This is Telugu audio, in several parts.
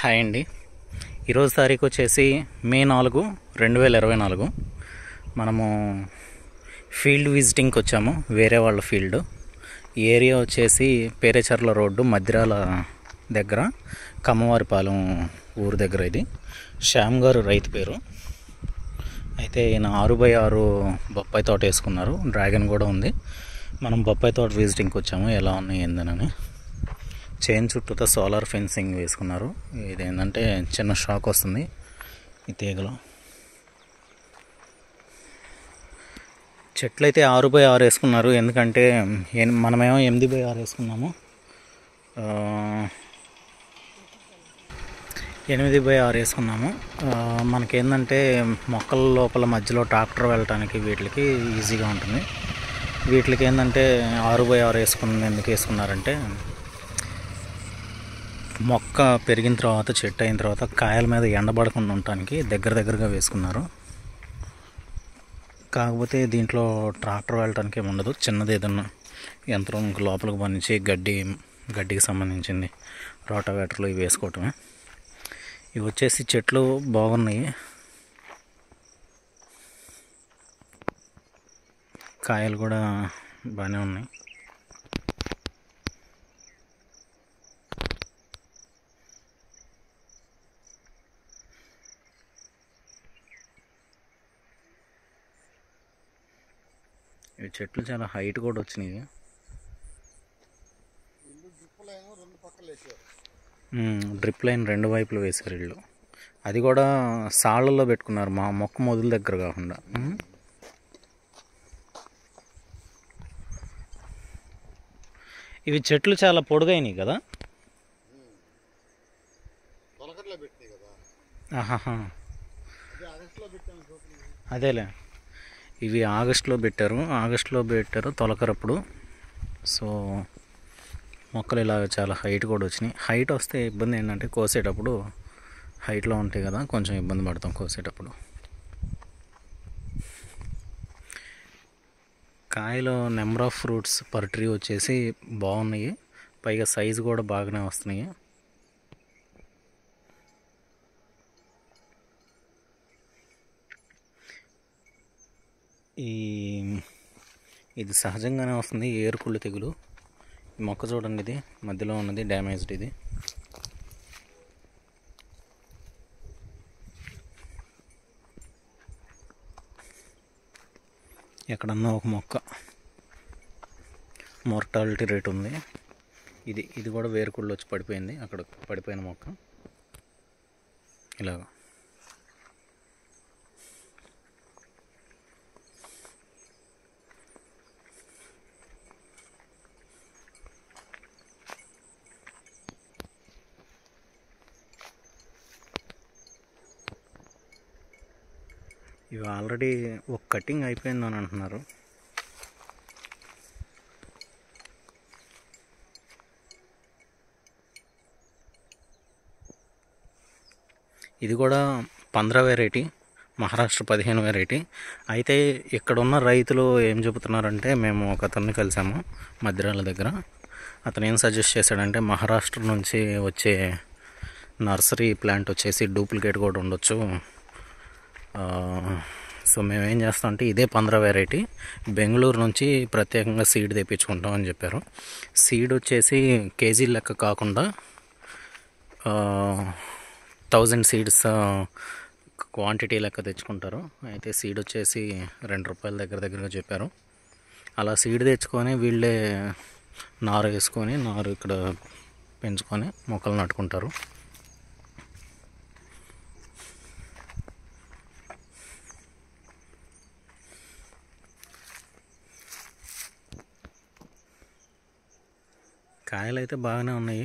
హాయ్ అండి. ఈరోజు తారీఖు వచ్చేసి మే 4, 2024. మనము ఫీల్డ్ విజిటింగ్కి వచ్చాము, వేరే వాళ్ళ ఫీల్డ్. ఏరియా వచ్చేసి పేరేచర్ల రోడ్డు, మద్దిరాల దగ్గర, కమ్మవారిపాలెం ఊరు దగ్గర. ఇది శ్యామ్ గారు రైతు పేరు. అయితే ఈయన 6x6 బొప్పాయి తోట వేసుకున్నారు, డ్రాగన్ కూడా ఉంది. మనం బొప్పాయి తోట విజిటింగ్కి వచ్చాము, ఎలా ఉన్నాయి ఏందనని. చైన్ చుట్టూతో సోలార్ ఫెన్సింగ్ వేసుకున్నారు. ఇదేంటంటే చిన్న షాక్ వస్తుంది ఈ తీగలో. చెట్లు అయితే 6x6 వేసుకున్నారు, ఎందుకంటే మనమేమో 8x6 వేసుకున్నాము. 8x6 వేసుకున్నాము. మనకేంటంటే మొక్కల లోపల మధ్యలో ట్రాక్టర్ వెళ్ళటానికి వీటికి ఈజీగా ఉంటుంది. వీటికి ఏంటంటే 6x6 ఎందుకు వేసుకున్నారంటే, మొక్క పెరిగిన తర్వాత, చెట్టు అయిన తర్వాత కాయల మీద ఎండబడకుండా ఉండటానికి దగ్గరగా వేసుకున్నారు. కాకపోతే దీంట్లో ట్రాక్టర్ వెళ్ళటానికి ఏమి ఉండదు. చిన్నది ఏదన్నా యంత్రం లోపలికి పండించి గడ్డికి సంబంధించింది రోటావేటర్లు ఇవి వేసుకోవటమే. ఇవి వచ్చేసి చెట్లు బాగున్నాయి, కాయలు కూడా బాగానే ఉన్నాయి. ఈ చెట్లు చాలా హైట్ కూడా వచ్చినాయి. డ్రిప్ లైన్ 2 వైపులు వేశారు ఇల్లు. అది కూడా సాళ్ళల్లో పెట్టుకున్నారు, మా మొక్క మొదల దగ్గర కాకుండా. ఇవి చెట్లు చాలా పొడుగైనవి కదా. ఆహాహా, అదేలే. ఇవి ఆగస్టులో పెట్టారు తొలకరప్పుడు. సో మొక్కలు ఇలాగ చాలా హైట్ కూడా వచ్చినాయి. హైట్ వస్తే ఇబ్బంది ఏంటంటే, కోసేటప్పుడు హైట్లో ఉంటాయి కదా, కొంచెం ఇబ్బంది పడతాం కోసేటప్పుడు. కాయలో number of fruits per tree వచ్చేసి బాగున్నాయి, పైగా సైజు కూడా బాగానే వస్తున్నాయి. ఇది సహజంగానే వస్తుంది, ఏరుకుళ్ళు తెగులు. ఈ మొక్క చూడండి, ఇది మధ్యలో ఉన్నది డ్యామేజ్డ్. ఇది ఎక్కడన్నా ఒక మొక్క మోర్టాలిటీ రేట్ ఉంది. ఇది కూడా వేరుకుళ్ళు వచ్చి పడిపోయింది, అక్కడ పడిపోయిన మొక్క ఇలాగా. ఇవి ఆల్రెడీ ఒక కటింగ్ అయిపోయిందని అంటున్నారు. ఇది కూడా 15 వెరైటీ, మహారాష్ట్ర 15 వెరైటీ. అయితే ఇక్కడున్న రైతులు ఏం చెబుతున్నారంటే, మేము ఒక అతన్ని కలిసాము మద్దిరాల దగ్గర. అతను ఏం సజెస్ట్ చేశాడంటే, మహారాష్ట్ర నుంచి వచ్చే నర్సరీ ప్లాంట్ వచ్చేసి డూప్లికేట్ కూడా ఉండొచ్చు. సో మేము ఏం చేస్తాం అంటే, ఇదే 15 వెరైటీ బెంగళూరు నుంచి ప్రత్యేకంగా సీడ్ తెప్పించుకుంటాం అని చెప్పారు. సీడ్ వచ్చేసి కేజీ లెక్క కాకుండా 1000 సీడ్స్ క్వాంటిటీ లెక్క తెచ్చుకుంటారు. అయితే సీడ్ వచ్చేసి ₹2 దగ్గరగా చెప్పారు. అలా సీడ్ తెచ్చుకొని వీళ్ళే నారు వేసుకొని, నారు ఇక్కడ పెంచుకొని మొక్కలు నాటుకుంటారు. కాయలు అయితే బాగానే ఉన్నాయి.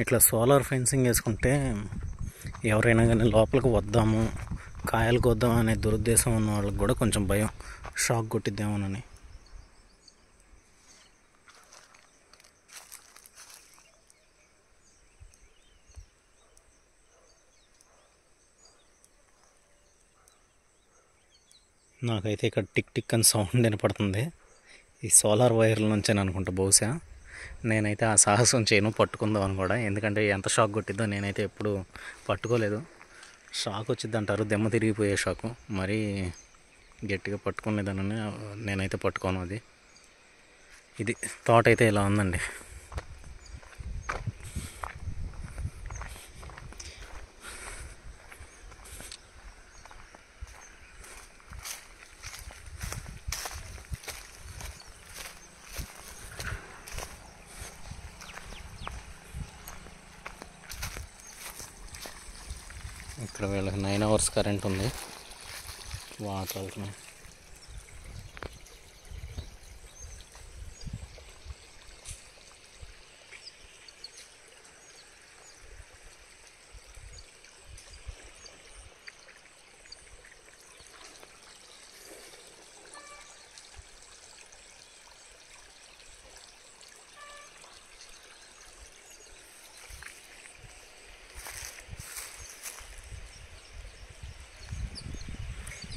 ఇట్లా సోలార్ ఫెన్సింగ్ వేసుకుంటే ఎవరైనా కానీ లోపలికి వద్దాము, కాయలు కొద్దాం అనే దురుద్దేశం ఉన్న వాళ్ళకి కూడా కొంచెం భయం, షాక్ కొట్టిద్దామోనని. నాకైతే ఇక్కడ టిక్ టిక్ అని సౌండ్ వినపడుతుంది. ఈ సోలార్ వైర్ల నుంచి అనుకుంటా బహుశా. నేనైతే ఆ సాహసం చేయను, పట్టుకుందాం అని కూడా. ఎందుకంటే ఎంత షాక్ కొట్టిద్దో నేనైతే ఎప్పుడు పట్టుకోలేదు. షాక్ వచ్చింది అంటారు, దెమ్మ తిరిగిపోయే షాకు. మరీ గట్టిగా పట్టుకునేదానని నేనైతే పట్టుకోను. అది ఇది తోట అయితే ఇలా ఉందండి. ఇక్కడ వీళ్ళకి 9 hours కరెంట్ ఉంది. వాటర్ వెళ్తున్నాయి.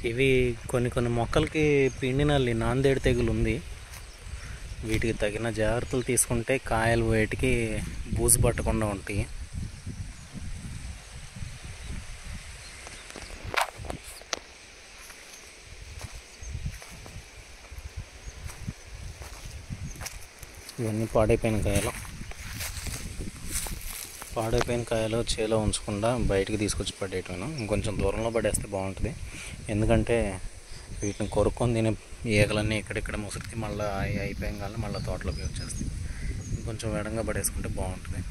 ఇవి కొన్ని మొక్కలకి పిండి నల్లి, నాందేడు తెగులు ఉంది. వీటికి తగిన జాగ్రత్తలు తీసుకుంటే కాయలు వేటికి బూజు పట్టకుండా ఉంటాయి. ఇవన్నీ పాడైపోయిన కాయలు చేలో ఉంచకుండా బయటికి తీసుకొచ్చి పడేయటం. ఇంకొంచెం దూరంలో పడేస్తే బాగుంటుంది. ఎందుకంటే వీటిని కొరుక్కొని తినే ఈగలన్నీ ఇక్కడిక్కడ ముసురుతి మళ్ళీ అయిపోయాం కానీ మళ్ళీ తోటలోకి వచ్చేస్తాయి. ఇంకొంచెం వేడంగా పడేసుకుంటే బాగుంటుంది.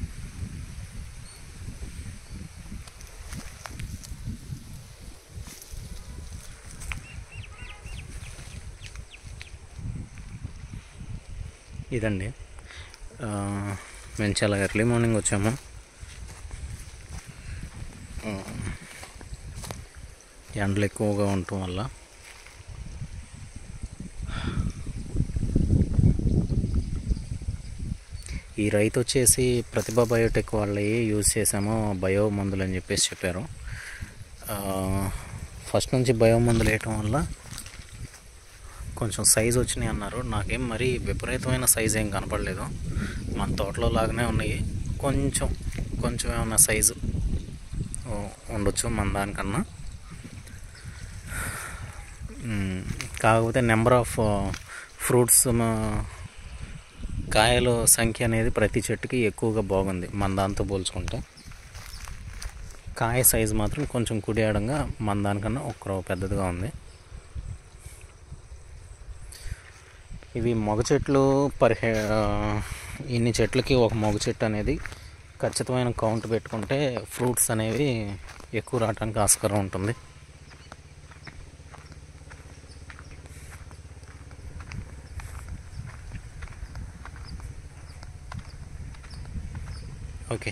ఇదండి, మేము చాలా ఎర్లీ మార్నింగ్ వచ్చాము. ఎండలు ఎక్కువగా ఉండటం వల్ల ఈ రైతు వచ్చేసి ప్రతిభ బయోటెక్ వాళ్ళవి యూజ్ చేసాము బయో మందులు అని చెప్పేసి చెప్పారు. ఫస్ట్ నుంచి బయో మందులు వేయటం వల్ల కొంచెం సైజు వచ్చినాయి అన్నారు. నాకేం మరీ విపరీతమైన సైజు ఏం కనపడలేదు. మన తోటలో లాగానే ఉన్నాయి. కొంచెం ఏమన్నా సైజు ఉండొచ్చు మన దానికన్నా. కాకపోతే నెంబర్ ఆఫ్ ఫ్రూట్స్, కాయల సంఖ్య అనేది ప్రతి చెట్టుకి ఎక్కువగా బాగుంది మన దాంతో పోల్చుకుంటే. కాయ సైజు మాత్రం కొంచెం కుడియాడంగా మన దానికన్నా ఒక్క పెద్దదిగా ఉంది. ఇవి మగ చెట్లు ఇన్ని చెట్లకి ఒక మగ చెట్టు అనేది ఖచ్చితమైన కౌంట్ పెట్టుకుంటే ఫ్రూట్స్ అనేవి ఎక్కువ రావడానికి ఆస్కారం ఉంటుంది. ఓకే.